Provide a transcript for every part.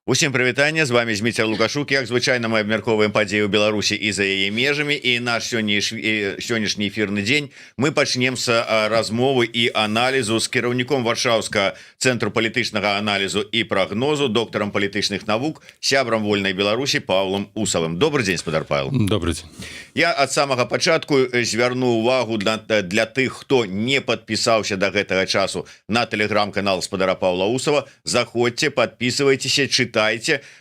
Усім прывітанне, з вами Зміцер Лукашук. Як звычайна, мы абмяркоўваем падзеі ў Беларусі і за яе межамі, і наш сённяшні эфірны дзень мы пачнем з размовы і аналізу з кіраўніком Варшаўскага цэнтру палітычнага аналізу і прагнозу, доктарам палітычных навук, сябрам вольнай Беларусі Павлом Усавым. Добрый дзень, спадар Павел. Добрый дзень. Я ад самага пачатку звярну увагу для тых, хто не падпісаўся да гэтага часу на тэлеграм-канал спадара Павла Усава. Заходзьце, подписывайтеся, читайте.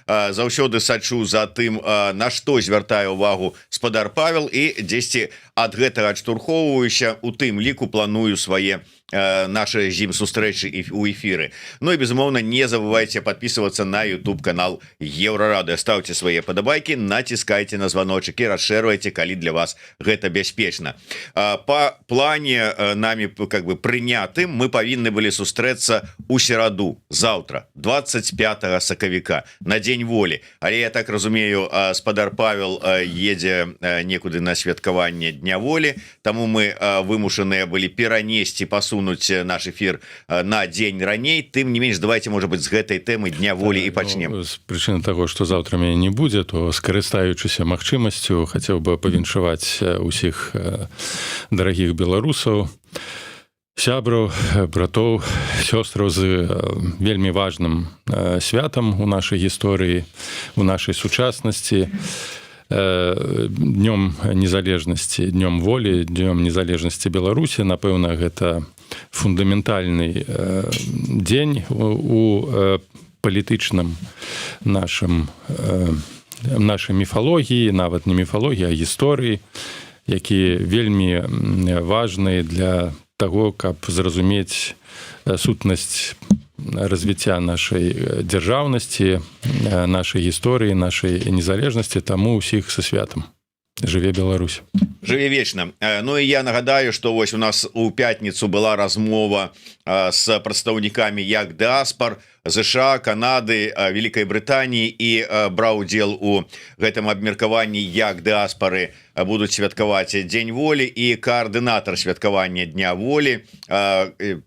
Заўсёды сачу за тым, на што звяртае увагу спадар Павел, і дзесьці ад гэтага адштурхоўваюся, у тым ліку планую свае наши зім сустрэчы у эфиры. Ну и безумоўно, не забывайте подписываться на YouTube канал Еврорады. Ставьте свои подобайки, натискайте на звоночек и расширяйте, калі для вас гэта бяспечна. По плане нами как бы прынятым мы павінны былі сустрэцца у сераду, завтра, 25 сакавіка, на Дзень волі. Але я так разумею, спадар Павел едзе некуды на святкаванне Дня волі, таму мы вымушаныя былі перанесці пасунуць наш эфир на дзень раней. Тым не менш, давайте, может быть, з гэтай тэмы Дня волі і пачнем. З прычыны таго, што заўтра мяне не будзе, то скарыстаючыся магчымасцю, хацеў бы павіншаваць усіх дарагіх беларусаў, сябраў, братоў, сёстраў з вельмі важным святам у нашай гісторыі, у нашай сучаснасці, Днём незалежнасці, Днём волі, Днём незалежнасці Беларусі. Напэўна, гэта фундаментальны дзень у палітычным нашай міфалогіі, нават не міфалогіі, а гісторыі, які вельмі важны для таго, каб зразумець сутнасць развіцця нашай дзяржаўнасці, нашай гісторыі, нашай незалежнасці, таму ўсіх са святам. Жыве Беларусь. Жыве вечна. Ну і я нагадаю, што вось у нас у пятніцу была размова з прадстаўнікамі як дыаспар ЗША, Канады, Великай Брытаніі, і браў удзел у гэтым абмеркаванні, як дыаспары будуць святкаваць Дзень волі, і каардынатар святкавання Дня волі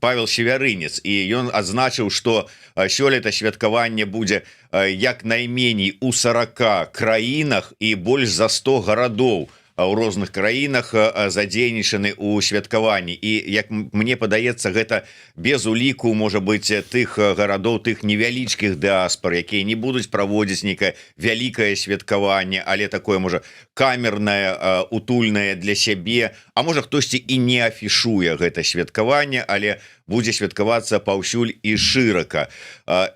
Павел Севярынец. І ён адзначыў, што сёлета святкаванне будзе як найменей у 40 краінах і больш за 100 гарадоў у розных краінах задзейнічаны ў святкаванні. І як мне падаецца, гэта без уліку, можа быць, тых гарадоў, тых невялічкіх дыаспар, якія не будуць праводзіць нейкае вялікае святкаванне, але такое, можа, камернае, утульнае для сябе, а можа хтосьці і не афішуе гэта святкаванне, але будзе святкавацца паўсюль і шырака.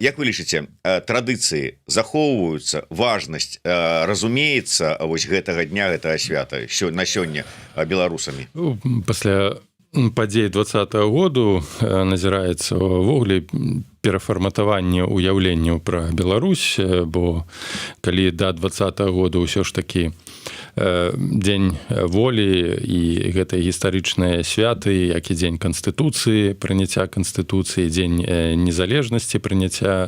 Як вы лічыце, традыцыі захоўваюцца, важнасць разумеецца вось гэтага дня, гэтага свята на сёння беларусамі? Пасля падзей 20-го году назіраецца ўвогуле перафарматаванне ўяўленняў пра Беларусь, бо калі да 20-го году ўсё ж такі Дзень волі і гэтыя гістарычныя святы, як і Дзень Канстытуцыі, прыняцця Канстытуцыі, Дзень незалежнасці, прыняцця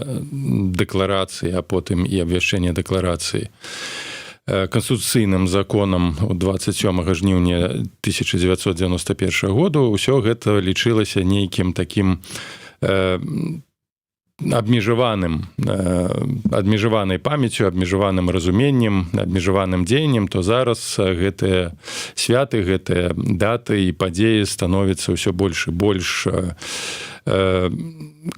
дэкларацыі, а потым і абвяшчэння дэкларацыі. Канстытуцыйным законам 27 жніўня 1991 году ўсё гэта лічылася нейкім такім абмежаванай памяццю, абмежаваным разуменнем, абмежаваным дзеяннем, то зараз гэтыя святы, гэтыя даты і падзеі становяцца ўсё больш і больш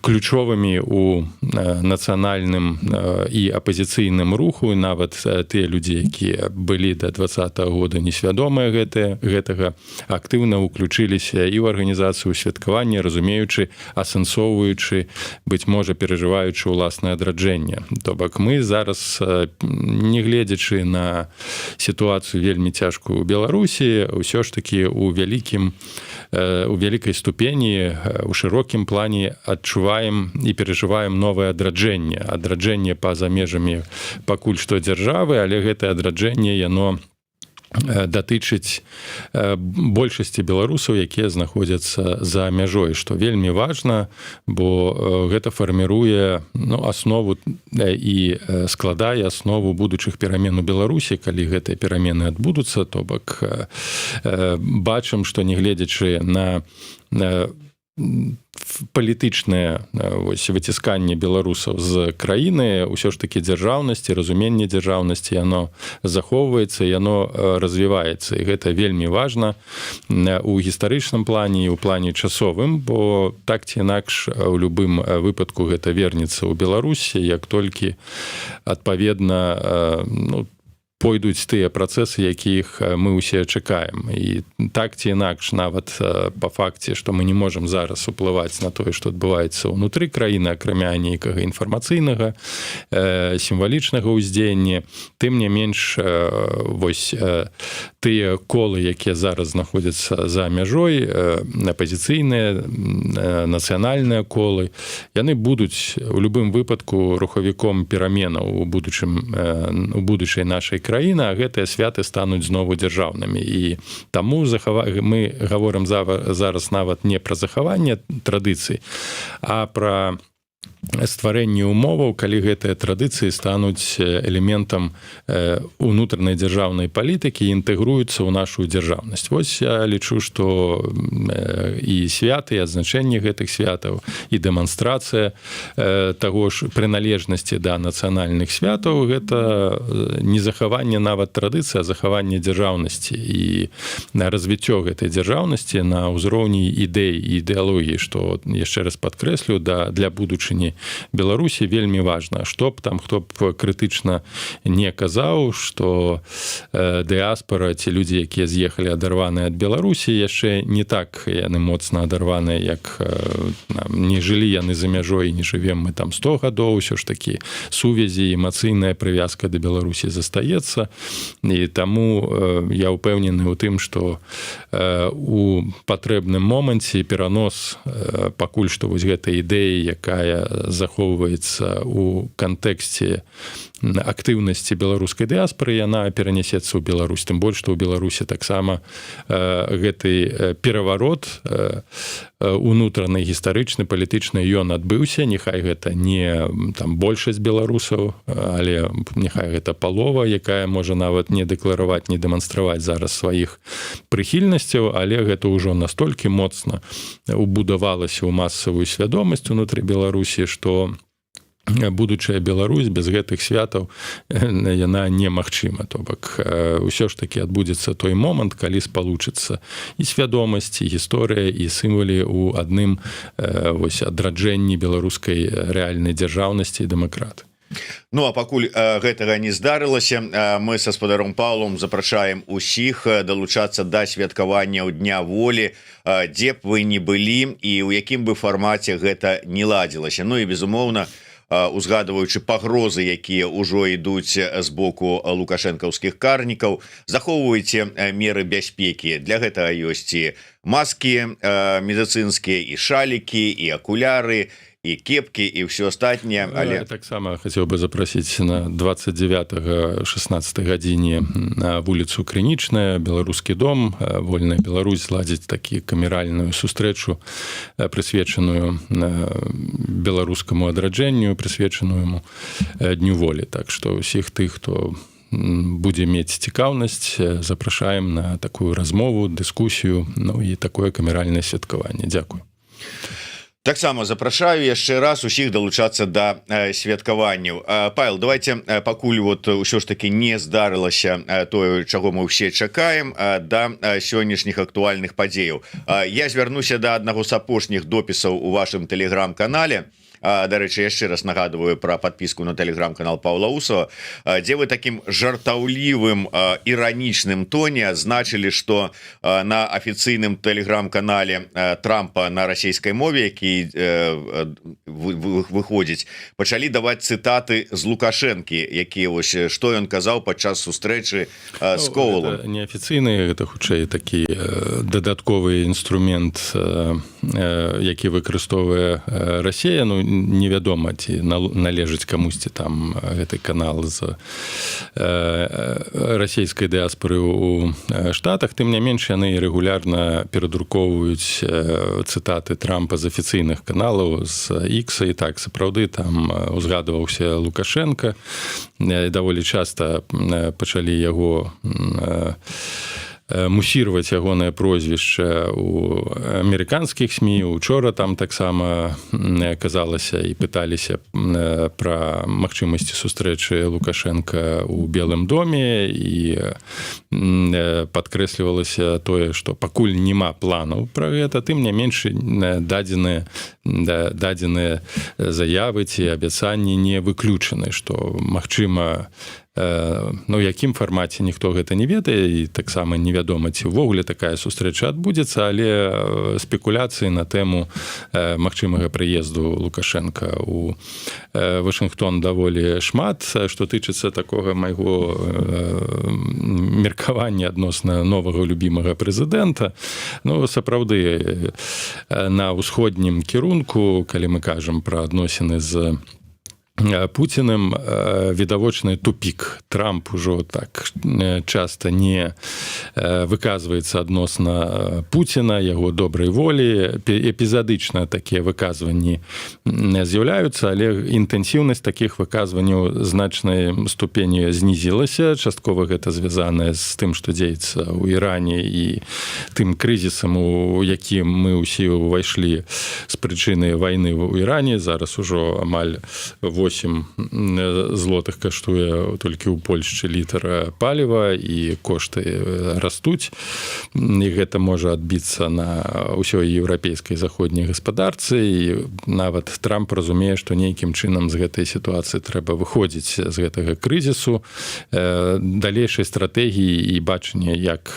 ключовымі у нацыянальным і апазіцыйным руху, і нават тыя людзі, якія былі да 20-го года несвядомыя гэтага, актыўна ўключыліся і ў арганізацыю святкавання, разумеючы, асэнсоўваючы, быць можа, перажываючы ўласнае адраджэнне. То бок мы зараз, не гледзячы на сітуацыю вельмі цяжкую ў Беларусі, ўсё ж такі у вялікай ступені, у шырокім плане адчуваем і перажываем новае адраджэнне па-за межамі пакуль што дзяржавы, але гэтае адраджэнне, яно датычыць большасці беларусаў, якія знаходзяцца за мяжой, што вельмі важна, бо гэта фарміруе аснову і складае аснову будучых перамен у Беларусі. Калі гэтыя перамены адбудуцца, то бок бачым, што нягледзячы на палітычнае выцісканне беларусаў з краіны ўсё ж таки дзяржаўнасці, разуменне дзяржаўнасці яно захоўваецца, яно развіваецца, і гэта вельмі важна у гістарычным плане і ў плане часовым, бо так ці інакш у любым выпадку гэта вернецца ў Беларусі, як толькі адпаведна пойдуць тыя працэсы, якіх мы ўсе чакаем. І так ці інакш, нават па факце, што мы не можам зараз уплываць на тое, што адбываецца ўнутры краіны, акрамя нейкага інфармацыйнага, сімвалічнага ўздзеяння, тым не менш, вось тыя колы, якія зараз знаходзяцца за мяжой, апазіцыйныя, нацыянальныя колы, яны будуць у любым выпадку рухавіком пераменаў у будучай нашай краіны, а гэтыя святы стануць знову дзяржаўнымі. І таму мы гаворым зараз нават не пра захаванне традыцый, а пра стварэнне умоваў, калі гэтыя традыцыі стануць элементам унутранай дзяржаўнай палітыкі і інтэгруюцца ў нашу дзяржаўнасць. Вось я лічу, што і святы, і адзначэнне гэтых святаў, і дэманстрацыя таго ж прыналежнасці да нацыянальных святаў, гэта не захаванне нават традыцыі, а захаванне дзяржаўнасці і развіццё гэтай дзяржаўнасці на ўзроўні ідэй і ідэалогіі, што, яшчэ раз падкрэслю, для будучыні Беларусі вельмі важна, што б там хто б крытычна не казаў, што дыаспара, ці людзі, якія з'ехалі адарваныя ад Беларусі, яшчэ не так яны моцна адарваныя, як не жылі яны за мяжой, не жывем мы там 100 гадоў, ўсё ж такі сувязі, эмацыйная прывязка да Беларусі застаецца, і таму я ўпэўнены ў тым, што у патрэбным моманце перанос пакуль што вось гэтай ідэі, якая захоўваецца у кантэксце актыўнасці беларускай дыаспары, яна перанясецца ў Беларусь. Тым больш, што ў Беларусі таксама гэты пераварот унутраны, гістарычны, палітычны, ён адбыўся. Няхай гэта не там большасць беларусаў, але няхай гэта палова, якая можа нават не дэклараваць, не дэманстраваць зараз сваіх прыхільнасцяў, але гэта ўжо настолькі моцна убудавалася ў масавую свядомасць унутры Беларусі, што будучая Беларусь без гэтых святаў яна немагчыма. То бок усё ж такі адбудзецца той момант, калі спалучыцца і свядомасць, і гісторыя, і сімвалы ў адным вось адраджэнні беларускай рэальнай дзяржаўнасці і дэмакраты. Ну, а пакуль гэтага не здарылася, мы са спадаром Паўлом запрашаем усіх далучацца да святкавання ў Дня волі, дзе б вы не былі і ў якім бы фармаце гэта не ладзілася. Ну і, безумоўна, узгадваючы пагрозы, якія ўжо ідуць з боку лукашэнкаўскіх карнікаў, захоўвайце меры бяспекі. Для гэтага ёсць і маскі медыцынскія, і шалікі, і акуляры, і кепкі, і ўсё астатняе. Але таксама хацеў бы запрасіць на 29-16 гадзіне на вуліцу Крынічная, Беларускі дом, Вольная Беларусь зладзіць такі камеральную сустрэчу, прысвечаную беларускаму адраджэнню, прысвечаную яму Дню волі. Так што ўсіх тых, хто будзе мець цікаўнасць, запрашаем на такую размову, дыскусію, ну і такое камеральнае святкаванне. Дзякуй. Таксама запрашаю яшчэ раз усіх далучацца да святкаванняў. Павел, давайте пакуль вот ўсё ж таки не здарылася тое, чаго мы ўсе чакаем, да сённяшніх актуальных падзеяў. Я звярнуся да аднаго з апошніх допісаў у вашым тэлеграм-канале. Дарэчы, яшчэ раз нагадываю пра падпіску на тэлеграм-канал Паўла Усова, дзе вы такім жартаўлівым іранічным тоне адзначылі, што на афіцыйным тэлеграм-канале Трампа на расійскай мове, які выходзіць, пачалі даваць цытаты з Лукашэнкі, якія вось што ён казаў падчас сустрэчы з Коўалам. Неафіцыйны, гэта хутчэй такі дадатковы інструмент, які выкарыстоўвае Расія. Ну, невядома, ці належыць камусьці там гэты канал з расійскай дыаспары ў Штатах. Тым не менш, яны рэгулярна перадрукоўваюць цытаты Трампа з афіцыйных каналаў, з Ікса, і так, сапраўды, там узгадваўся Лукашенка. Даволі часта пачалі яго мусировать ягонае прозвішча у амерыканскіх СМІ. Учора там таксама казалася і пыталіся пра магчымасці сустрэчы Лукашенка ў Белым доме і падкрэслівалася тое, што пакуль няма планаў пра гэта, тым не менш дадзеныя заявы ці абяцанні не выключаны, што магчыма у якім фармаце ніхто гэта не ведае і таксама невядома, ці ўвогуле такая сустрэча адбудзецца, але спекуляцыі на тэму магчымага прыезду Лукашенка ў Вашынгтон даволі шмат. Што тычыцца такога майго меркавання адносна новага любімага прэзідэнта, сапраўды на ўсходнім кірунку, калі мы кажам пра адносіны з Пуціным, відавочны тупік. Трамп ужо так часта не выказваецца адносна Пуціна, яго добрай волі. Эпізадычна такія выказванні з'яўляюцца, але інтэнсіўнасць такіх выказванняў значнай ступені знізілася. Часткова гэта звязанае з тым, што дзеецца ў Іране і тым крызісам, у які мы ўсе ўвайшлі з прычыны вайны ў Іране. Зараз ужо амаль 8 злотых каштуе толькі ў Польшчы літр паліва, і кошты растуць. І гэта можа адбіцца на ўсёй еўрапейскай заходняй гаспадарцы. І нават Трамп разумее, што нейкім чынам з гэтай сітуацыі трэба выходзіць з гэтага крызісу. Далейшай стратэгіі і бачання, як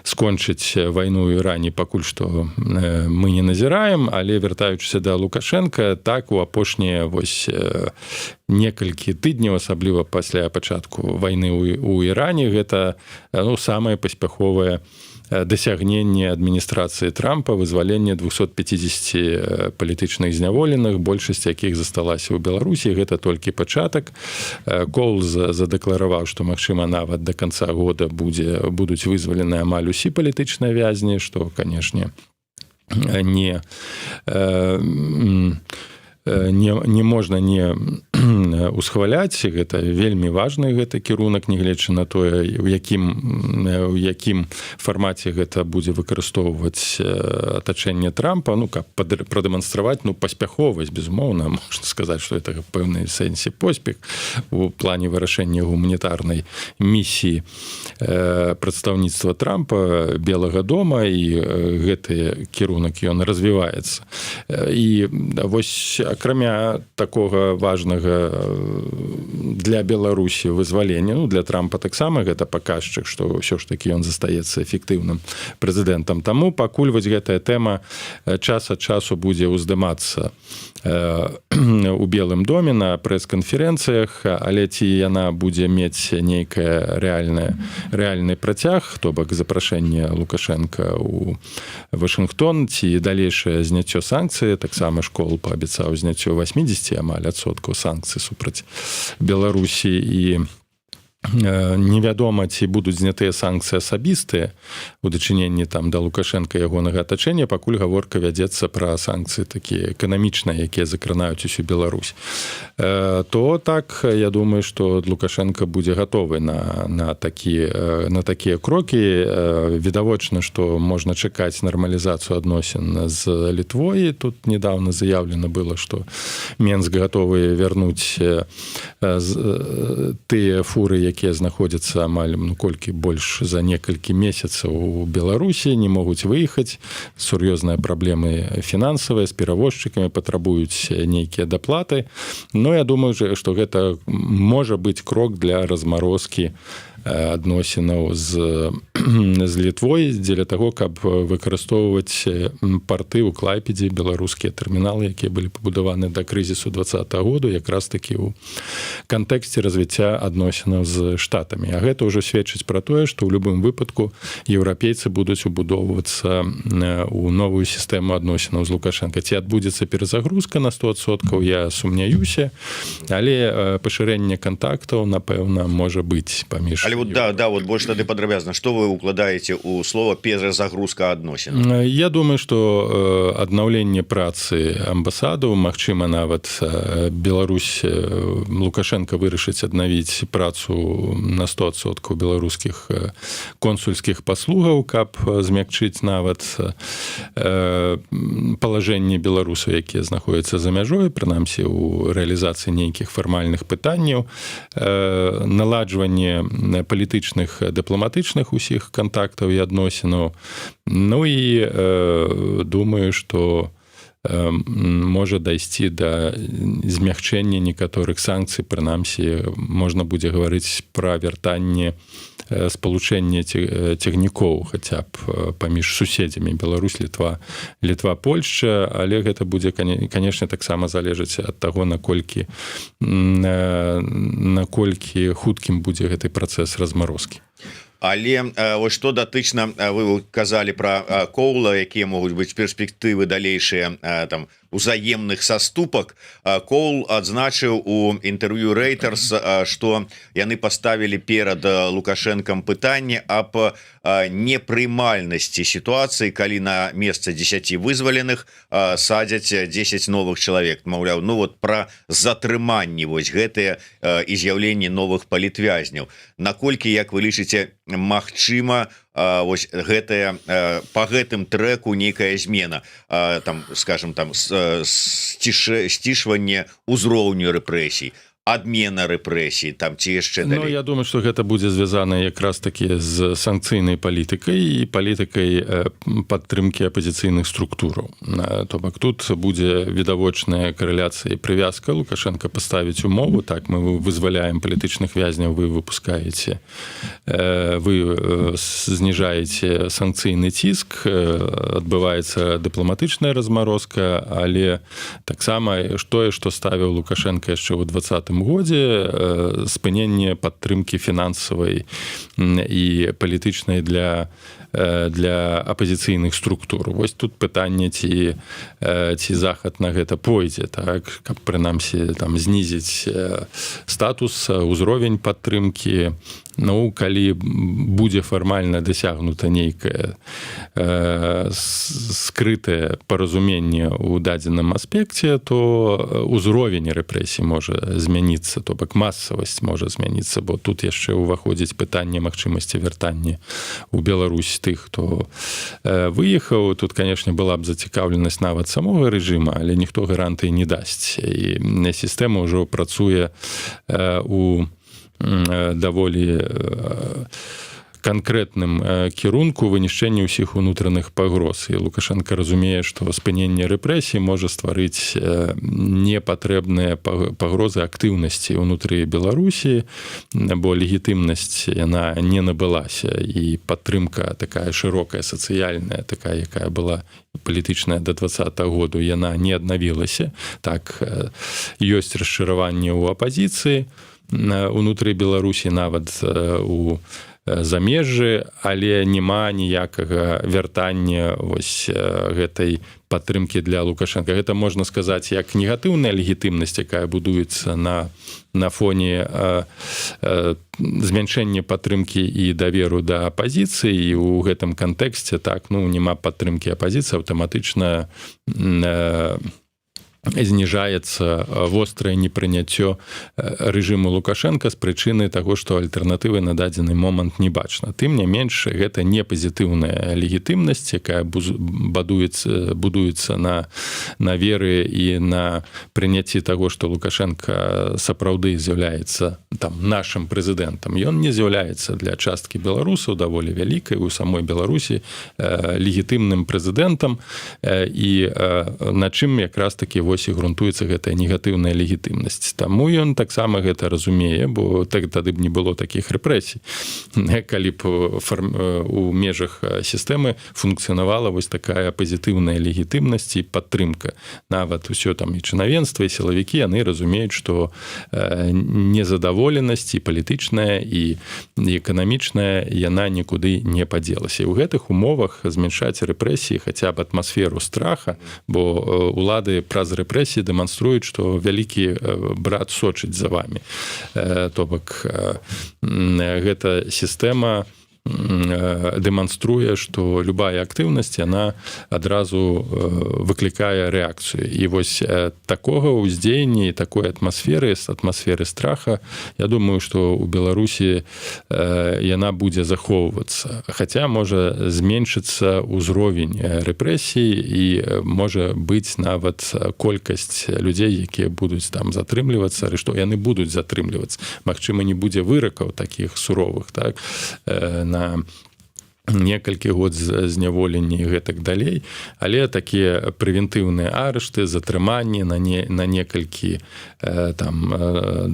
скончыць вайну ў Іране, пакуль што мы не назіраем, але вяртаючыся да Лукашенка, так у апошнія некалькі тыдняў, асабліва пасля пачатку вайны ў Іране, гэта самае паспяховае дасягненне адміністрацыі Трампа, вызваленне 250 палітычных зняволеных, большасць якіх засталася ў Беларусі. Гэта толькі пачатак. Коулз задэклараваў, што магчыма нават да канца года будуць вызвалены амаль усе палітычныя вязні, што, канешне, не можна не усхваляць. Гэта вельмі важны гэты кірунак, нягледзячы на тое, у якім фармаце гэта будзе выкарыстоўваць атачэнне Трампа, каб прадэманстраваць паспяховасць. Безумоўна, можна сказаць, што гэта в пэўнай сэнсе поспех у плане вырашэння гуманітарнай місіі прадстаўніцтва Трампа, Белага дома, і гэты кірунак ён развіваецца. І вось акрамя такога важнага для Беларусі вызвалення, для Трампа таксама гэта паказчык, што ўсё ж такі ён застаецца эфектыўным прэзідэнтам. Таму пакуль вось гэтая тэма час ад часу будзе ўздымацца у Белым доме на прэс-канферэнцыях, але ці яна будзе мець нейкае рэальны працяг, то бок запрашэнне Лукашенка ў Вашынгтон, ці далейшае зняццё санкцый. Таксама Школ паабяцаў зняццё 80 амаль адсоткаў санкцый супраць Беларусі, і невядома, ці будуць знятыя санкцыі асабістыя у дачыненні да Лукашенка і ягонага атачэння, пакуль гаворка вядзецца пра санкцыі такія эканамічныя, якія закранаюць усю Беларусь. То так, я думаю, што Лукашенка будзе гатовы на такія крокі. Відавочна, што можна чакаць нармалізацыю адносін з Літвой. Тут недавно заявлена было, што Менск гатовы вярнуць тыя фуры, якія знаходзяцца амаль колькі больш за некалькі месяцаў у Беларусі, не могуць выехаць. Сур'ёзныя праблемы фінансавыя з перавозчыкамі, патрабуюць нейкія даплаты. Я думаю, што гэта можа быць крок для размарозкі адносінаў з Літвой, дзеля таго, каб выкарыстоўваць парты ў Клайпедзе, беларускія тэрміналы, якія былі пабудаваны да крызісу 2020 году, якраз такі ў кантэксце развіцця адносінаў з штатамі. А гэта ўжо сведчыць пра тое, што ў любым выпадку еўрапейцы будуць убудоўвацца ў новую сістэму адносінаў з Лукашенка. Ці адбудзецца перазагрузка на 100%, я сумняюся, але пашырэнне кантактаў, напэўна, можа быць паміж вот да вот больш тады падрабязна, што вы укладаеце ў слова перазагрузка адносін? Я думаю, што аднаўленне працы амбасадаў, магчыма, нават Беларусь, Лукашенко вырашыць аднавіць працу на 100% беларускіх консульскіх паслугаў, каб змякчыць нават палажэнне беларусаў, якія знаходзяцца за мяжой, прынамсі у рэалізацыі нейкіх фармальных пытанняў, наладжванне палітычных, дыпламатычных усіх кантактаў і адносінаў. Ну і думаю, што можа дайсці да змягчэння некаторых санкцый, прынамсі можна будзе гаварыць пра вяртанне спалучэння цягнікоў хаця б паміж суседзямі Беларусь, Літва, Польшча, але гэта будзе, канешне, таксама залежаць ад таго, наколькі хуткім будзе гэты працэс размарозкі. Але вось што датычна, вы казалі пра Коула, якія могуць быць перспектывы далейшыя там узаемных саступак. Коул адзначыў у інтэрв'ю Reuters, што яны паставілі перад Лукашэнкам пытанне аб непрымальнасці сітуацыі, калі на месца 10 вызваленых садзяць 10 новых чалавек. Маўляў, ну вот пра затрыманні вось гэтыя і з'яўленне новых палітвязняў. Наколькі, як вы лічыце, магчыма вось гэтая па гэтым трэку нейкая змена, там, скажем, там сцішванне ўзроўню рэпрэсій, адмена рэпрэсій, там ці яшчэ далей? Ну, я думаю, што гэта будзе звязана якраз такі з санкцыйнай палітыкай і палітыкай падтрымкі апазіцыйных структураў. То бок тут будзе відавочная карэляцыя і прывязка. Лукашенко паставіць умову, так, мы вызваляем палітычных вязняў, вы выпускаеце, вы зніжаеце санкцыйны ціск, адбываецца дыпламатычная размарозка, але таксама тое, што ставіў Лукашенко яшчэ ў 2020 годзе, спыненне падтрымкі фінансавай і палітычнай для апазіцыйных структур. Вось тут пытанне, ці захад на гэта пойдзе, так, каб прынамсі там знізіць статус, узровень падтрымкі. Ну, калі будзе фармальна дасягнута нейкае скрытае паразуменне ў дадзеным аспекце, то ўзровень рэпрэсій можа змяніцца, то бок масавасць можа змяніцца, бо тут яшчэ ўваходзіць пытанне магчымасці вяртання ў Беларусь тых, хто выехаў. Тут, канешне, была б зацікаўленасць нават самога рэжыма, але ніхто гарантыі не дасць. І сістэма ўжо працуе у даволі канкрэтным кірунку вынішчэння ўсіх унутраных пагроз. І Лукашенко разумее, што спыненне рэпрэсій можа стварыць непатрэбныя пагрозы актыўнасці ўнутры Беларусі, бо легітымнасць яна не набылася, і падтрымка такая шырокая, сацыяльная, такая, якая была палітычная да 2020 году, яна не аднавілася. Так, ёсць расчараванне ў апазіцыі унутры Беларусі, нават у замежжы, але няма ніякага вяртання вось гэтай падтрымкі для Лукашенка. Гэта можна сказаць як негатыўная легітымнасць, якая будуецца на фоне змяншэння падтрымкі і даверу да апазіцыі, і ў гэтым кантэксце, так, ну, няма падтрымкі апазіцыі, аўтаматычна зніжаецца вострае непрыняццё рэжыму Лукашенка з прычыны таго, што альтэрнатывы на дадзены момант не бачна. Тым не менш, гэта не пазітыўная легітымнасць, якая будуецца на веры і на прыняцці таго, што Лукашенка сапраўды з'яўляецца там нашым прэзідэнтам. Ён не з'яўляецца для часткі беларусаў даволі вялікай у самой Беларусі легітымным прэзідэнтам, і на чым якраз такі і грунтуецца гэтая негатыўная легітымнасць. Таму ён таксама гэта разумее, бо тады б не было такіх рэпрэсій. Калі б у межах сістэмы функцыянавала вось такая пазітыўная легітымнасць і падтрымка. Нават усё там і чынавенства, і сілавікі, яны разумеюць, што незадаволенасць і палітычная, і эканамічная, яна нікуды не падзелася. І ў гэтых умовах змяншаць рэпрэсіі, хаця б атмасферу страха, бо улады праз рэпрэсіі рэпрэсіі дэманструюць, што вялікі брат сочыць за вами. То бок гэта сістэма дэманструе, што любая актыўнасць яна адразу выклікае рэакцыю. І вось такога ўздзеяння і такой атмасферы, з атмасферы страха, я думаю, што ў Беларусі яна будзе захоўвацца. Хаця можа зменшыцца ўзровень рэпрэсій і можа быць нават колькасць людзей, якія будуць там затрымлівацца, што яны будуць затрымлівацца. Магчыма, не будзе выракаў такіх суровых, так, на некалькі год зняволення і гэтак далей, але такія прэвентыўныя арышты, затрыманні на некалькі там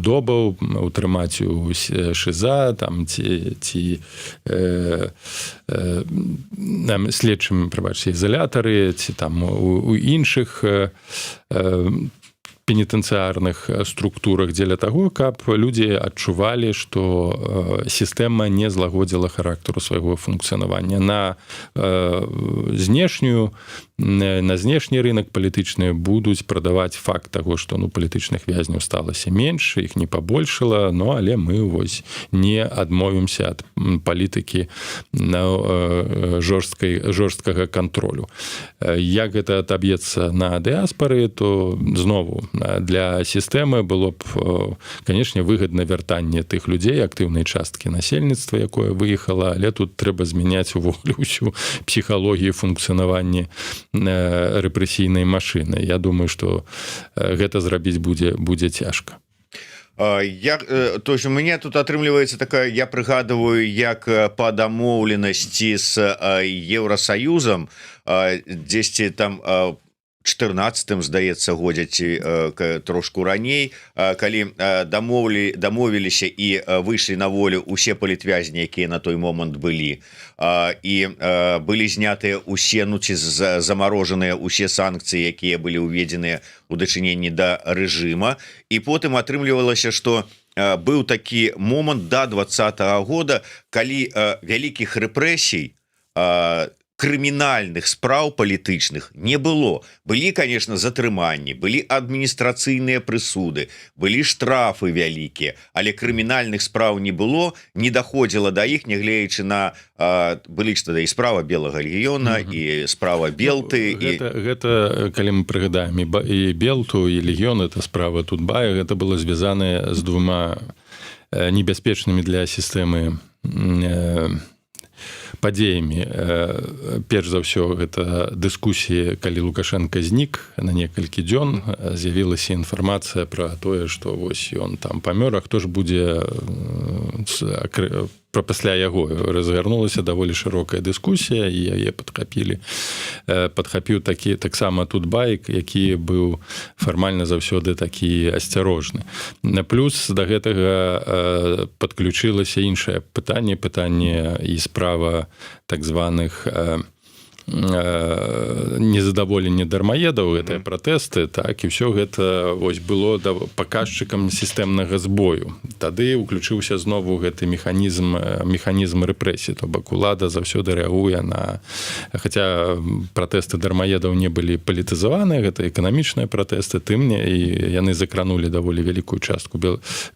добаў, утрымаць у ШИЗА там ці следчым, прабачце, ізалятары, ці там у іншых пенітэнцыярных структурах дзеля таго, каб людзі адчувалі, што сістэма не злагодзіла характару свайго функцыянавання. На знешні рынок палітычны будуць прадаваць факт таго, што палітычных вязняў сталася менш, іх не пабольшала, але мы вось не адмовімся ад палітыкі жорсткага кантролю. Як гэта адаб'ецца на дыаспары, то знову для сістэмы было б, канешне, выгадна вяртанне тых людзей, актыўнай часткі насельніцтва, якое выехала, але тут трэба змяняць увогуле ўсю псіхалогію функцыянавання рэпрэсійнай машыны. Я думаю, што гэта зрабіць будзе цяжка. То есть у мяне тут атрымліваецца такая, я прыгадываю, як па дамоўленасці з Еўрасаюзам дзесьці там 14-м, здаецца, годзе ці трошку раней, калі дамовіліся і выйшлі на волю усе палітвязні, якія на той момант былі, і былі знятыя усе, ці замарожаныя усе санкцыі, якія былі ўведзеныя у дачыненні да рэжыма, і потым атрымлівалася, што быў такі момант да 2020 года, калі вялікіх рэпрэсій, крымінальных спраў палітычных не было. Былі, конечно, затрыманні, былі адміністрацыйныя прысуды, былі штрафы вялікія, але крымінальных спраў не было, не даходзіла да іх, нягледзячы на былі ж тады і справа Белага легіёна, і справа Белты. Гэта, калі мы прыгадаем і Белту, і легіён, это справа Тутбая, гэта было звязанае з двума небяспечнымі для сістэмы падзеямі. Перш за ўсё, гэта дыскусіі, калі Лукашенко знік на некалькі дзён, з'явілася інфармацыя пра тое, што вось ён там памёр, а хто ж будзе пасля яго. Разгарнулася даволі шырокая дыскусія, і яе падхапіў такі таксама Тутбай, які быў фармальна заўсёды такі асцярожны. Плюс да гэтага падключылася іншае пытанне і справа так званых незадаволенне дармаедаў, гэтыя пратэсты, так, і ўсё гэта вось было паказчыкам сістэмнага збою. Тады ўключыўся знову гэты механізм рэпрэсіі, то бок улада заўсёды рэагуе на... Хаця пратэсты дармаедаў не былі палітызаваны, гэта эканамічныя пратэсты, тым не, і яны закранулі даволі вялікую частку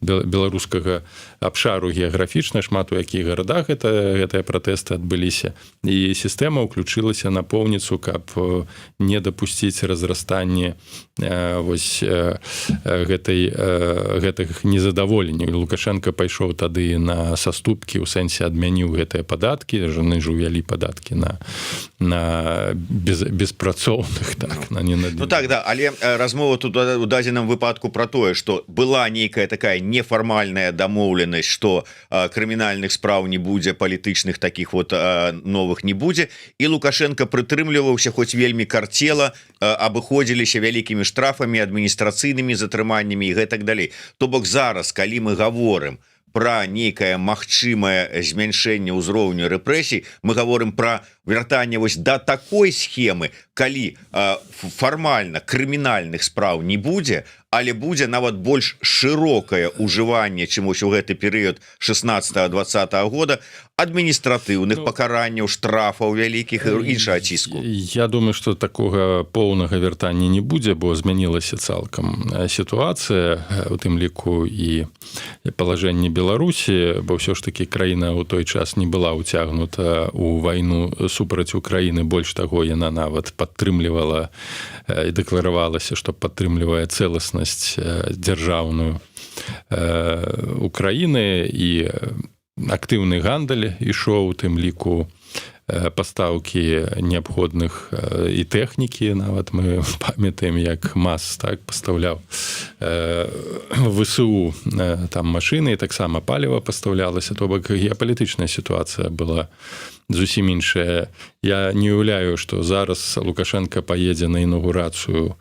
беларускага абшару геаграфічна, шмат у якіх гарадах гэтыя пратэсты адбыліся. І сістэма ўключылася напоўніцу, каб не дапусціць разрастанне вось гэтых незадаволенняў. Лукашенко пайшоў тады на саступкі, у сэнсе адмяніў гэтыя падаткі, яны ж увялі падаткі на беспрацоўных, так, на ненадзейных. Так, да, але размова тут у дадзеным выпадку пра тое, што была нейкая такая нефармальная дамоўленасць, што крымінальных спраў не будзе, палітычных такіх вот новых не будзе, і Лукашенко прытрымліваўся, хоць вельмі карцела, абыходзіліся вялікімі штрафамі, адміністрацыйнымі затрыманнямі і гэтак далей. То бок зараз, калі мы гаворым пра нейкае магчымае змяншэнне ўзроўню рэпрэсій, мы гаворым пра вяртанне вось да такой схемы, калі фармальна крымінальных спраў не будзе, але будзе нават больш шырокае ўжыванне, чым вось у гэты перыяд 16-20 года адміністратыўных пакаранняў, штрафаў вялікіх і іншага ціску? Я думаю, што такога поўнага вяртання не будзе, бо змянілася цалкам сітуацыя, у тым ліку і палажэнне Беларусі, бо ўсё ж такі краіна ў той час не была ўцягнута ў вайну супраць Украіны. Больш таго, яна нават падтрымлівала і дэкларавалася, што падтрымлівае цэласнасць дзяржаўную Украіны, і актыўны гандаль ішоў, у тым ліку пастаўкі неабходных і тэхнікі. Нават мы памятаем, як МАЗ так пастаўляў ВСУ там машыны, і таксама паліва пастаўлялася. То бок геапалітычная сітуацыя была зусім іншая. Я не уяўляю, што зараз Лукашенко паедзе на інаўгурацыю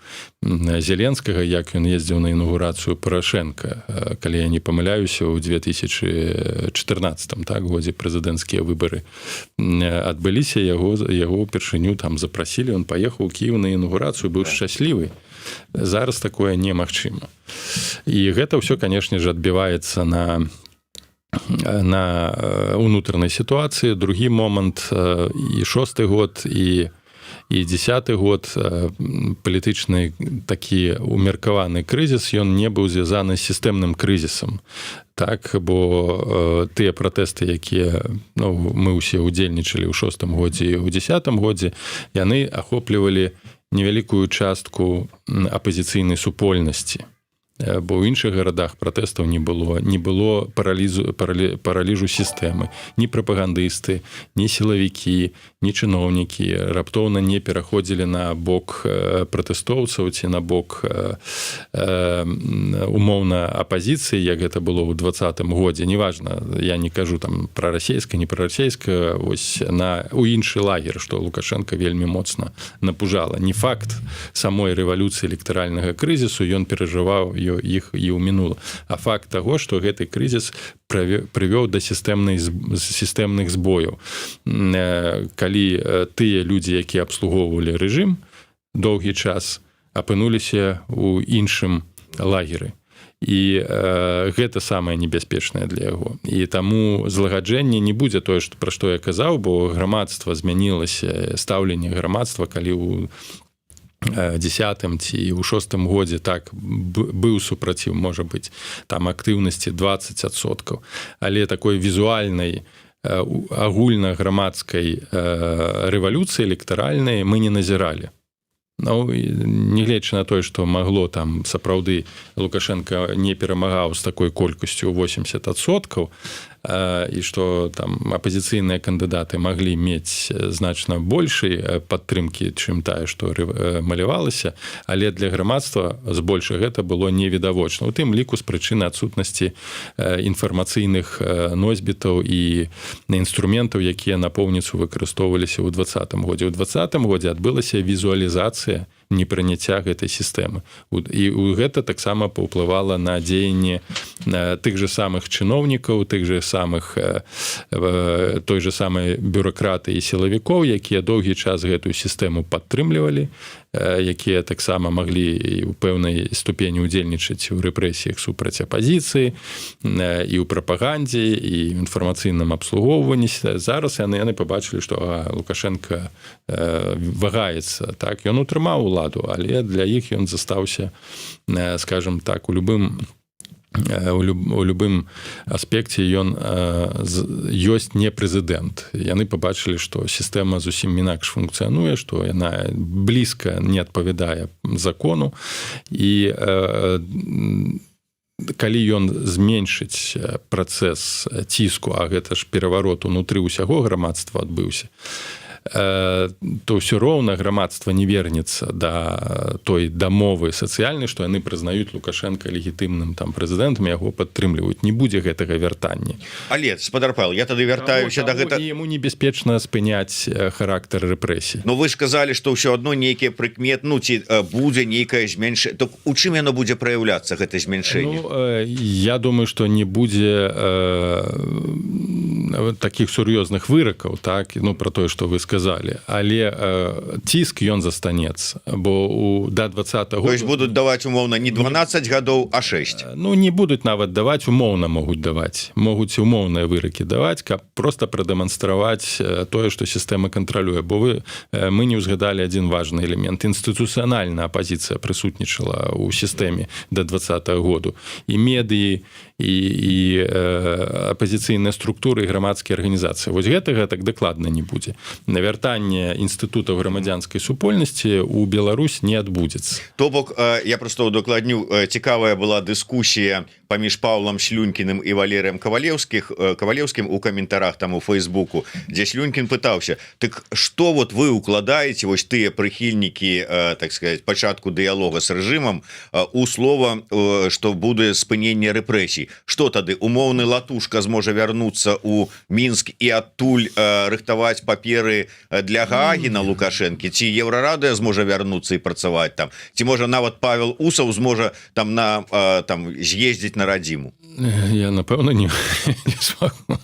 Зеленскага, як ён ездзіў на інаўгурацыю Парашенка, калі я не памыляюся, у 2014 годзе прэзідэнцкія выбары адбыліся, яго упершыню там запрасілі, он паехаў у Кіев на інаўгурацыю, быў шчаслівы. Зараз такое немагчыма. І гэта ўсё, канешне ж, адбіваецца на унутранай сітуацыі. Другі момант, і 6-й год, і 10-й год, палітычны такі умеркаваны крызіс, ён не быў звязаны з сістэмным крызісам. Так, бо тыя пратэсты, якія мы ўсе удзельнічалі ў 6-м годзе і ў 10-м годзе, яны ахоплівалі невялікую частку апазіцыйнай супольнасці. Бо ў іншых гарадах пратэстаў не было параліжу сістэмы. Ні прапагандысты, ні сілавікі, ні чыноўнікі раптоўна не пераходзілі на бок пратэстоўцаў ці на бок умоўна апазіцыі, як гэта было ў 20-м годзе. Неважна, я не кажу там пра расейска, не пра расейска, вось у іншы лагер, што Лукашенко вельмі моцна напужала. Не факт самой рэвалюцыі электаральнага крызісу, ён перажываў іх і ў мінула. А факт таго, што гэты крызіс прывёў да сістэмных збояў. Калі тыя людзі, якія абслугоўвалі рэжым доўгі час, апынуліся ў іншым лагеры. І гэта самае небяспечнае для яго. І таму злагаджэнне не будзе тое, пра што я казаў, бо грамадства змянілася, стаўленне грамадства, калі ў 10-м ці ў 6-м годзе так быў супраціў, можа быць, там актыўнасці 20%, але такой візуальнай агульнаграмадскай рэвалюцыі электаральнай мы не назіралі. Нягледзячы на тое, што магло там сапраўды Лукашенко не перамагаў з такой колькасцю 80%, і што там апазіцыйныя кандыдаты маглі мець значна большай падтрымкі, чым тая, што малявалася, але для грамадства збольшага гэта было невідавочна. У тым ліку з прычыны адсутнасці інфармацыйных носьбітаў і інструментаў, якія напоўніцу выкарыстоўваліся ў 20-м годзе. У 20-м годзе адбылася візуалізацыя непрыняцця гэтай сістэмы. І гэта таксама паўплывала на дзеянне тых же самых чыноўнікаў, тых же самых той же самай бюракраты і сілавікоў, якія доўгі час гэтую сістэму падтрымлівалі, якія таксама маглі ў пэўнай ступені ўдзельнічаць у рэпрэсіях супраць апазіцыі, і ў прапагандзе, і ў інфармацыйным абслугоўванні. Зараз яны пабачылі, што Лукашенко вагаецца. Так, ён утрымаў уладу, але для іх ён застаўся, скажем так, у любым аспекце ён ёсць не прэзідэнт. Яны пабачылі, што сістэма зусім інакш функцыянуе, што яна блізка не адпавядае закону, і калі ён зменшыць працэс ціску, а гэта ж пераварот унутры ўсяго грамадства адбыўся, то ўсё роўна грамадства не вернецца да той дамовы сацыяльнай, што яны прызнаюць Лукашенка легітымным там прэзідэнтам, яго падтрымліваюць. Не будзе гэтага вяртання. Але, спадар Павел, я тады вяртаюся да гэта... Яму небяспечна спыняць характар рэпрэсій. Ну вы ж казалі, што ўсё адно нейкія прыкмет, ці будзе нейкае зменшэнне. То у чым яно будзе праяўляцца, гэта зменшэнне? Я думаю, што не будзе такіх сур'ёзных выракаў, так, пра тое, што вы сказалі, сказалі, але ціск ён застанецца, бо да 20-го года... То есть будуць даваць умоўна не 12 гадоў, а 6. Ну, не будуць нават даваць, умоўна могуць даваць. Могуць умоўныя выракі даваць, каб проста прадэманстраваць тое, што сістэма кантралюе. Бо мы не ўзгадалі адзін важны элемент. Інстытуцыянальная апазіцыя прысутнічала ў сістэме да 20-го году. І медыі, і апазіцыйныя структуры, і грамадскія арганізацыі. Вось гэтага так дакладна не будзе. Навяртанне інстытутаў грамадзянскай супольнасці ў Беларусь не адбудзецца. То бок, я просто удакладню, цікавая была дыскусія паміж Паўлам Слюнькіным і Валерыем Кавалеўскім у каментарах там у Фейсбуку, дзе Слюнькін пытаўся: так што вот вы укладаеце, вось тыя прыхільнікі, так сказать, пачатку дыялога з рэжымам у слова, што будзе спыненне рэпрэсій. Што тады умоўны Латушка зможа вярнуцца ў Мінск і адтуль рыхтаваць паперы для Гаагі на Лукашэнкі? Ці Еўрарадыя зможа вярнуцца і працаваць там? Ці можа нават Павел Усаў зможа там з'ездзіць на радзіму? Я, напэўна, не смагу.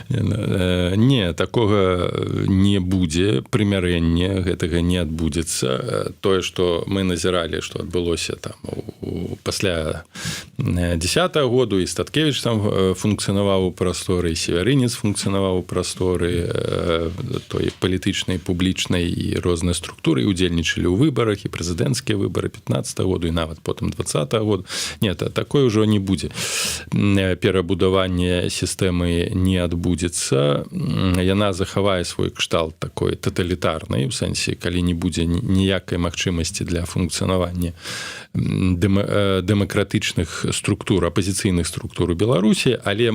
Не, такога не будзе, прымярэння гэтага не адбудзецца. Тое, што мы назіралі, што адбылося там пасля 10-го году, і Статкевіч там функцыянаваў у прасторы, і Севярынец функцыянаваў у прасторы той палітычнай, публічнай і рознай структуры, удзельнічалі ў выбарах, і прэзідэнцкія выбары 15-го году, і нават потым 20-го году. Не, такое ўжо не будзе. Перабудаванне сістэмы не адбудзецца. Яна захавае свой кшталт такой таталітарнай, у сэнсе, калі не будзе ніякай магчымасці для функцыянавання дэмакратычных структур, апазіцыйных структур у Беларусі, але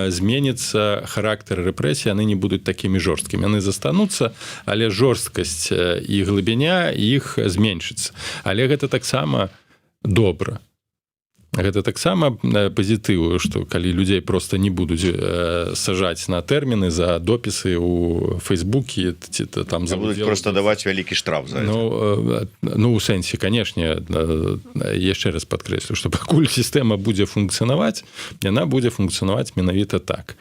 зменіцца характар рэпрэсій, яны не будуць такімі жорсткімі. Яны застануцца, але жорсткасць і глыбіня іх зменшыцца. Але гэта таксама добра. Гэта таксама пазітыў, што калі людзей проста не будуць сажаць на тэрміны за допісы ў Фейсбуке, ці там за будуць проста даваць вялікі штраф за гэта. Ну, у сэнсе, канешне, яшчэ раз падкрэслю, што пакуль сістэма будзе функцыянаваць, яна будзе функцыянаваць менавіта так.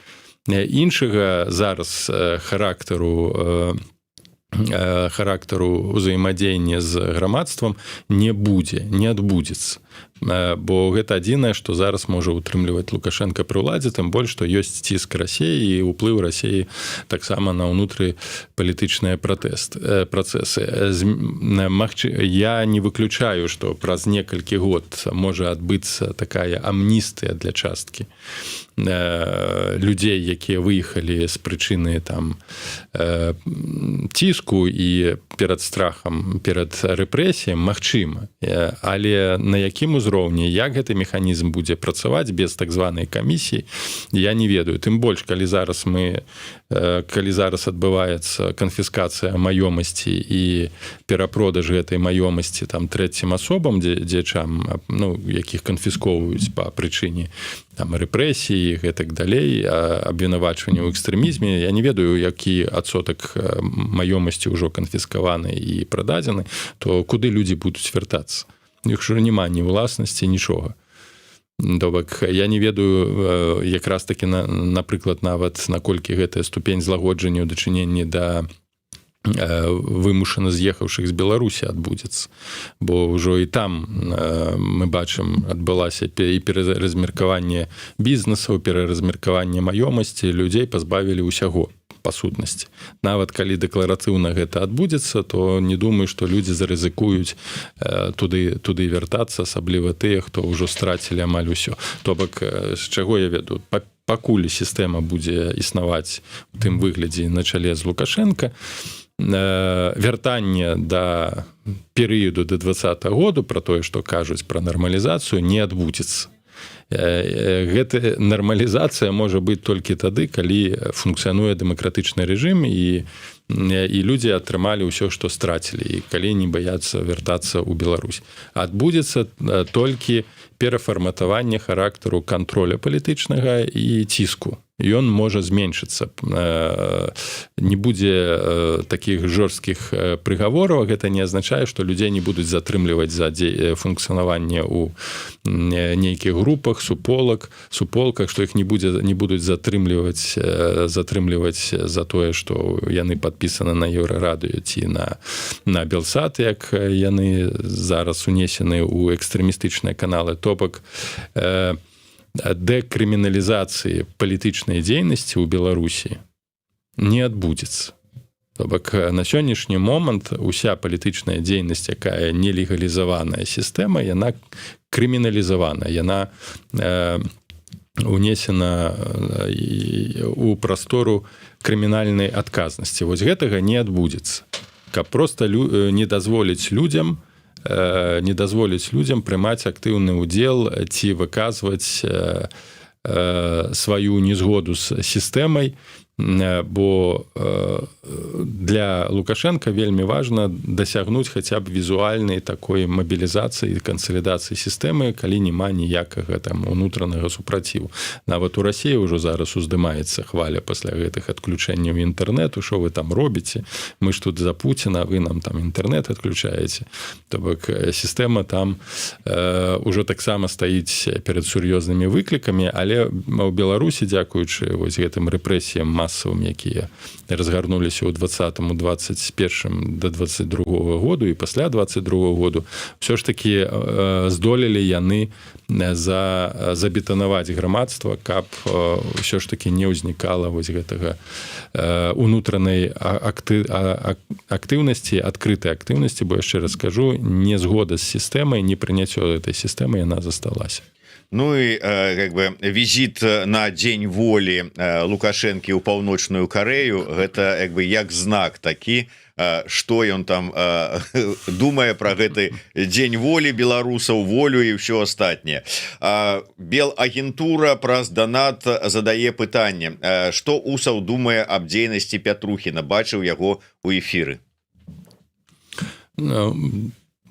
Іншага зараз характару ўзаемадзеяння з грамадствам не будзе, не адбудзецца. Бо гэта адзінае, што зараз можа ўтрымліваць Лукашенко пры ўладзе, тым больш, што ёсць ціск Расіі і ўплыў Расіі таксама на ўнутры палітычныя працэсы. Я не выключаю, што праз некалькі год можа адбыцца такая амністыя для часткі людзей, якія выехалі з прычыны там ціску і перад страхам, перад рэпрэсіям, магчыма. Але на якім узроўні, як гэты механізм будзе працаваць без так званай камісіі, я не ведаю. Тым больш, калі зараз адбываецца канфіскацыя маёмасці і перапродаж гэтай маёмасці там трэцім асобам, дзечам, ну, якіх канфіскоўваюць па прычыне там рэпрэсіі, гэтак далей, абвінавачванне ў экстрэмізме, я не ведаю, які адсотак маёмасці ўжо канфіскаваны і прададзены, то куды людзі будуць вяртацца? У іх ж няма ні ўласнасці, нічога. Добак, я не ведаю якраз такі, напрыклад, нават наколькі гэтая ступень злагоджання ў дачыненні да вымушана з'ехаўшых з Беларусі адбудзецца. Бо ўжо і там мы бачым, адбылася і пераразмеркаванне бізнесаў, пераразмеркаванне маёмасці, людзей пазбавілі ўсяго па сутнасці. Нават калі дэкларатыўна гэта адбудзецца, то не думаю, што людзі зарызыкуюць туды вяртацца, асабліва тыя, хто ўжо страцілі амаль усё. То бок, з чаго я веду? Пакуль сістэма будзе існаваць у тым выглядзе на чале з Лукашенко, вяртанне да перыяду да 20-го году, пра тое, што кажуць пра нармалізацыю, не адбудзецца. Гэта нармалізацыя можа быць толькі тады, калі функцыянуе дэмакратычны рэжым і людзі атрымалі ўсё, што страцілі, і калі не баяцца вяртацца ў Беларусь. Адбудзецца толькі перафарматаванне характару кантроля палітычнага і ціску. ён можа зменшыцца. Не будзе такіх жорсткіх прыгавораў, гэта не азначае, што людзей не будуць затрымліваць за функцыянаванне ў нейкіх групах, суполках, што іх не будуць затрымліваць за тое, што яны падпісаны на Еўрарадыё ці на Белсат, як яны зараз унесены ў экстрэмістычныя каналы. То бок дэкрыміналізацыі палітычнай дзейнасці ў Беларусі не адбудзецца. То бок на сённяшні момант уся палітычная дзейнасць, якая не легалізаваная сістэма, яна крыміналізавана, яна унесена ў прастору крымінальнай адказнасці. Вось гэтага не адбудзецца. Каб проста не дазволіць людзям прымаць актыўны ўдзел ці выказваць сваю незгоду з сістэмай, бо для Лукашенка вельмі важна дасягнуць хаця б візуальнай такой мабілізацыі і кансалідацыі сістэмы, калі няма ніякага там унутранага супраціву. Нават у Расіі ўжо зараз уздымаецца хваля пасля гэтых адключэнняў інтэрнэту, што вы там робіце, мы ж тут за Пуціна, вы нам там інтэрнэт адключаеце. То бок сістэма там ўжо таксама стаіць перад сур'ёзнымі выклікамі, але ў Беларусі, дзякуючы вось гэтым рэпрэсіям масавым, якія разгарнуліся ў 20-му, 21-м да 22-го году і пасля 22-го году, ўсё ж такі здолелі яны забетанаваць грамадства, каб ўсё ж такі не ўзнікала вось гэтага унутранай актыўнасці, адкрытай актыўнасці, бо яшчэ раз скажу, незгода з сістэмай, непрыняццё гэтай сістэмы, яна засталася. Ну і как бы візіт на дзень волі Лукашэнкі ў паўночную Карэю, гэта як бы як знак такі, што ён там думае пра гэты дзень волі беларусаў, волю і ўсё астатняе. Белагентура праз данат задае пытанне, што Усаў думае аб дзейнасці Пятрухіна, бачыў яго ў эфіры.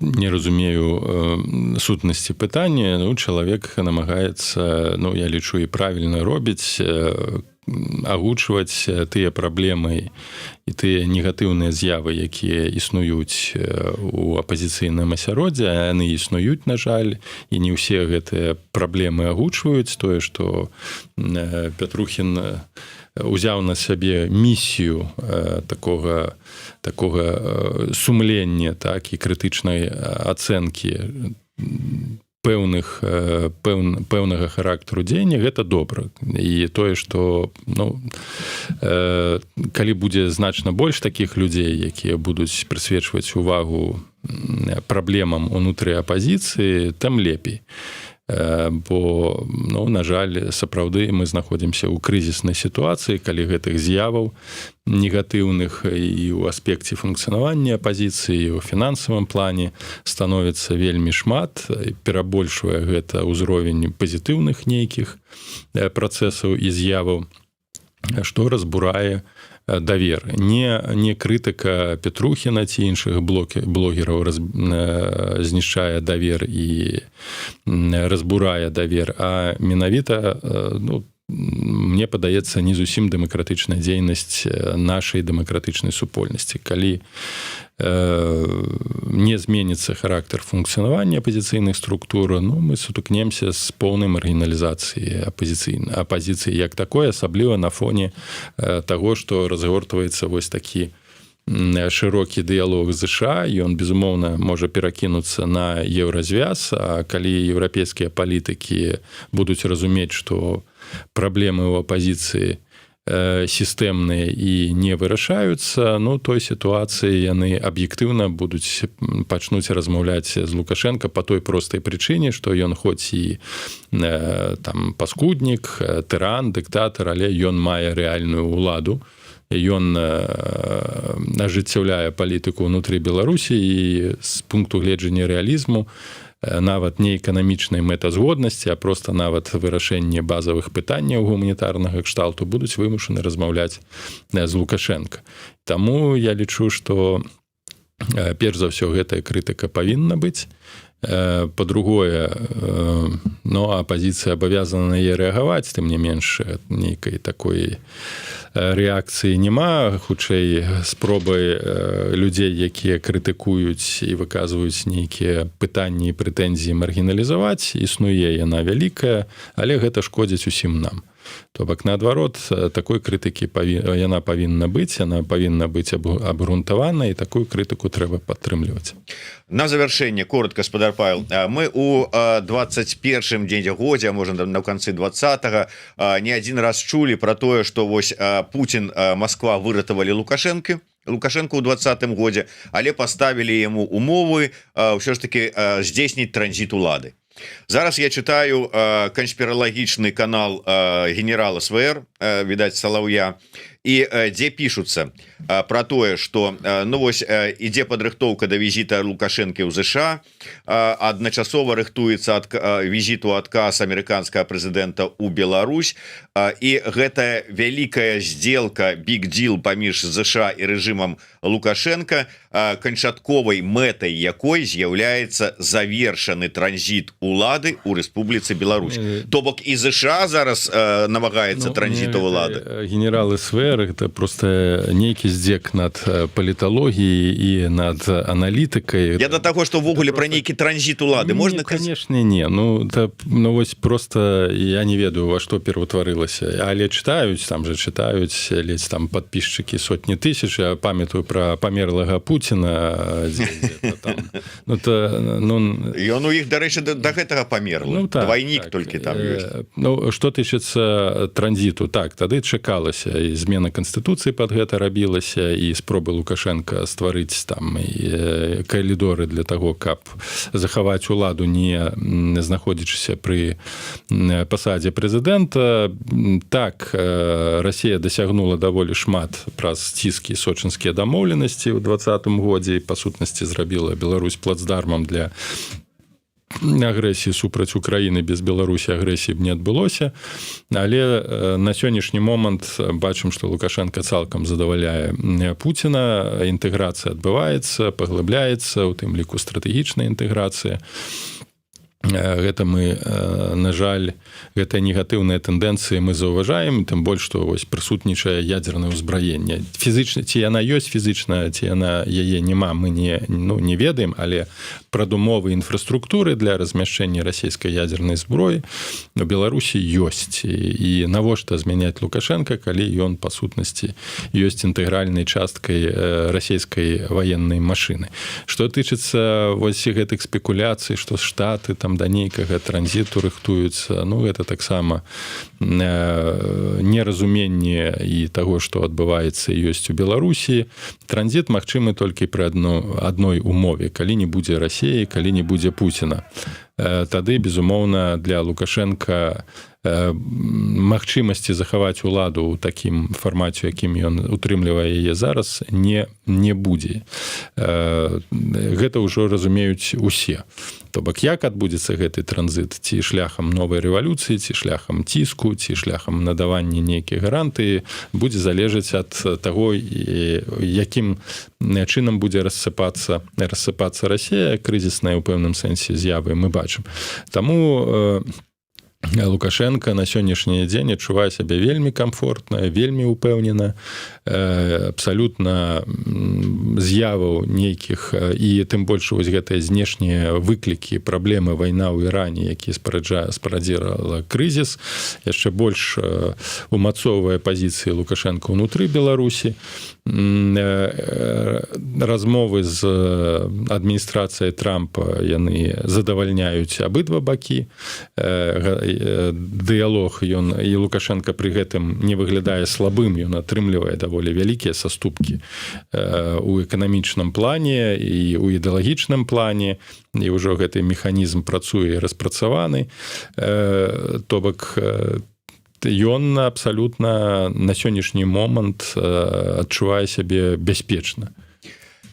Не разумею сутнасці пытання. Чалавек намагаецца, я лічу, і правільна робіць, агучваць тыя праблемы і тыя негатыўныя з'явы, якія існуюць у апазіцыйным асяроддзі, а яны існуюць, на жаль, і не ўсе гэтыя праблемы агучваюць. Тое, што Пятрухін узяў на сябе місію такога сумлення, так, і крытычнай ацэнкі пэўнага характару дзеяння, гэта добра. І тое, што калі будзе значна больш такіх людзей, якія будуць прысвечваць увагу праблемам унутры апазіцыі, тым лепей. Бо, на жаль, сапраўды мы знаходзімся ў крызіснай сітуацыі, калі гэтых з'яваў негатыўных і ў аспекце функцыянавання апазіцыі, у фінансавым плане становіцца вельмі шмат, перабольшвае гэта ўзровень пазітыўных нейкіх працэсаў і з'яваў, што разбурае давер. Не крытыка Петрухіна ці іншых блогераў знішчае давер і разбурае давер, а менавіта, мне падаецца, не зусім дэмакратычная дзейнасць нашай дэмакратычнай супольнасці. Калі не зменіцца характар функцыянавання апазіцыйных структур, мы сутыкнемся з поўнай маргіналізацыяй апазіцыі як такой, асабліва на фоне таго, што разгортваецца вось такі шырокі дыялог з ЗША, ён, безумоўна, можа перакінуцца на еўразвяз, а калі еўрапейскія палітыкі будуць разумець, што праблемы ў апазіцыі сістэмныя і не вырашаюцца, той сітуацыі яны аб'ектыўна пачнуць размаўляць з Лукашенко па той простай прычыне, што ён хоць і паскуднік, тыран, дыктатар, але ён мае рэальную ўладу. Ён ажыццяўляе палітыку ўнутры Беларусі і з пункту гледжання рэалізму нават не эканамічнай мэтазгоднасці, а проста нават вырашэнне базавых пытанняў гуманітарнага кшталту будуць вымушаны размаўляць з Лукашенко. Таму я лічу, што перш за ўсё гэтая крытыка павінна быць. По-другое, апозіцыя абавязана на яе рэагаваць, тым не менш нейкай такой рэакцыі няма, хутчэй спробы людзей, якія крытыкуюць і выказваюць нейкія пытанні і прэтэнзіі маргіналізаваць, існуе яна вялікая, але гэта шкодзіць усім нам. То бок, наадварот, такой крытыкі яна павінна быць абгрунтавана, і такую крытыку трэба падтрымліваць. На завершэнне, коротко, гаспадар Павел, мы у 21-м годзе, можа, на канцы 20-го, не адзін раз чулі про тое, што вось Путін, Москва выратавалі Лукашенко ў 20-м годзе, але паставілі яму умовы ўсё ж таки здзейсніць транзіт улады. Зараз я читаю конспиралагічны канал генерала СВР, відаць, Салаўя, і дзе пішуцца про тое, што вось ідзе падрыхтоўка да візіта Лукашэнкі ў ЗША, адначасова рыхтуецца візіту адказ амерыканскага прэзідэнта ў Беларусь, і гэтая вялікая сделка, big deal паміж ЗША і рэжымам Лукашенко, канчатковай мэтай якой з'яўляецца завершаны транзіт улады ў Рэспубліцы Беларусь. То бок і ЗША зараз намагаецца транзіту улады. Генерал СВР это просто нейкі здзек над паліталогіяй і над аналітыкай. Я до таго, што ўвогуле пра нейкі транзіт улады можна казаць? Конечно, не. Вось просто я не ведаю, во што пераўтварылася. Але чытаюць, там же чытаюць ледзь там падпісчыкі сотні тысяч. Я памятаю пра памерлага Пуціна. Ён у іх, дарэчы, да гэтага памерла. Двайнік толькі там ёсць. Што тычыцца транзіту, так, тады чакалася і змена Конституцыі пад гэта рабілася, і спробы Лукашенко стварыць там калідоры для таго, каб захаваць уладу, не знаходзячыся пры пасадзе прэзідэнта. Так, Расія дасягнула даволі шмат праз ціскі сочынскія дамоўленасці ў 20-м годзе, і па сутнасці зрабіла Беларусь плацдармам для агрэсіі супраць Украіны. Без Беларусі агрэсіі б не адбылося, але на сённяшні момант бачым, што Лукашенко цалкам задаваляе Пуціна, інтэграцыя адбываецца, паглыбляецца, у тым ліку стратэгічная інтэграцыя. Гэта мы, на жаль, гэтыя негатыўныя тэндэнцыі мы заўважаем, тым больш, што вось прысутнічае ядзернае ўзбраенне. Фізычна, ці яна ёсць фізычна, ці яна яе няма, мы не ведаем, але прадумовы інфраструктуры для размяшчэння расійскай ядзернай зброі у Беларусі ёсць. І навошта змяняць Лукашенко, калі ён, па сутнасці, ёсць інтэгральнай часткай расійскай ваеннай машыны. Што тычыцца вось гэтых спекуляцый, што Штаты там да нейкага транзіту рыхтуюцца, гэта таксама неразуменне і таго, што адбываецца ёсць у Беларусі. Транзіт магчымы толькі пры адной умове, калі не будзе Расіі, калі не будзе Пуціна. Тады, безумоўна, для Лукашенка магчымасці захаваць уладу ў такім фармаце, якім ён утрымлівае яе зараз, не будзе. Гэта ўжо разумеюць усе. То бок, як адбудзецца гэты транзіт? Ці шляхам новай рэвалюцыі, ці шляхам ціску, ці шляхам надавання нейкіх гарантый, будзе залежаць ад таго, якім чынам будзе рассыпацца Расія, крызісная ў пэўным сэнсе з'явы мы бачым. Таму Лукашенко на сённяшні дзень адчувае сябе вельмі камфортна, вельмі ўпэўнена, абсалютна з'яваў нейкіх, і тым больш вось гэтыя знешнія выклікі, праблемы, вайна ў Іране, які спарадзіравала крызіс, яшчэ больш умацоўвае пазіцыі Лукашенко ўнутры Беларусі. Размовы з адміністрацыяй Трампа яны задавальняюць абидва бакі. Дыялог ён, і Лукашенко пры гэтым не выглядае слабым, ён атрымлівае даволі вялікія саступкі у эканамічным плане і ў ідэалагічным плане, і ўжо гэты механізм працуе і распрацаваны. То бок, ён абсалютна на сённяшні момант адчувае сябе бяспечна.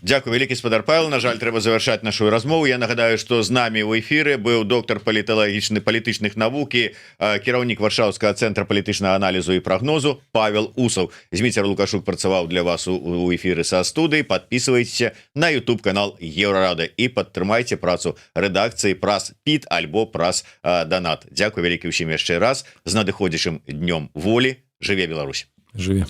Дякую вялікі, спадар Павел. На жаль, трэба завяршаць нашу размову. Я нагадаю, што з намі ў эфіры быў доктар паліталагічных палітычных навук і кіраўнік Варшаўскага цэнтра палітычнага аналізу і прагнозу Павел Усаў. Зміцер Лукашук працаваў для вас у эфіры са студыі. Падпісвайцеся на YouTube канал Еўрарада і падтрымайце працу рэдакцыі праз піт альбо праз донат. Дзякую вялікі ўсім яшчэ раз. З надыходзячым днём волі. Жыве Беларусь. Жыве.